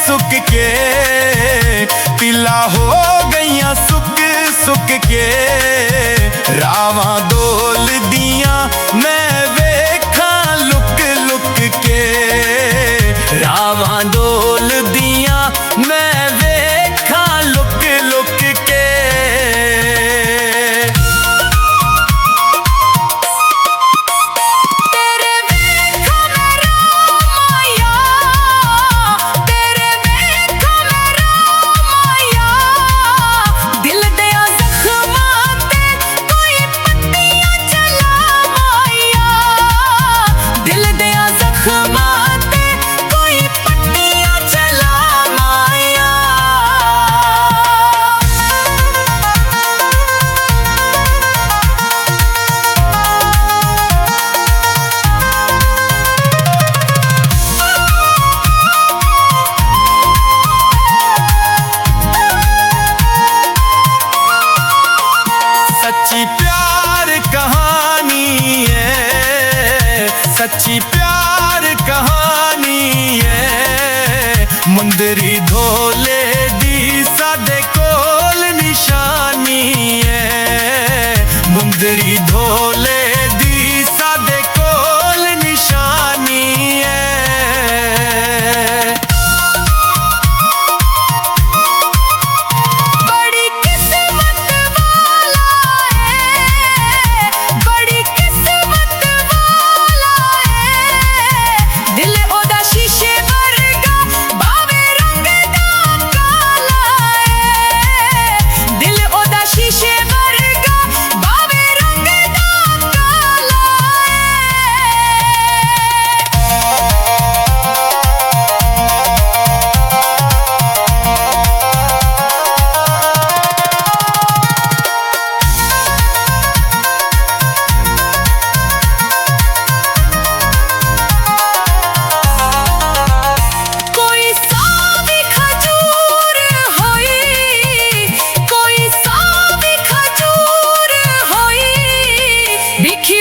सुक के, तिला हो गईयां सुक सुक के। रावां डोल दियां मैं वेखां लुक लुक के, रावां डोल दियां मैं वेखां लुक लुक के। सच्ची प्यार कहानी है, सच्ची प्यार कहानी है। मुंदरी धोले दी साडे कोल निशानी है, मुंदरी धोले दी साडे कोल निशानी है। Be cute.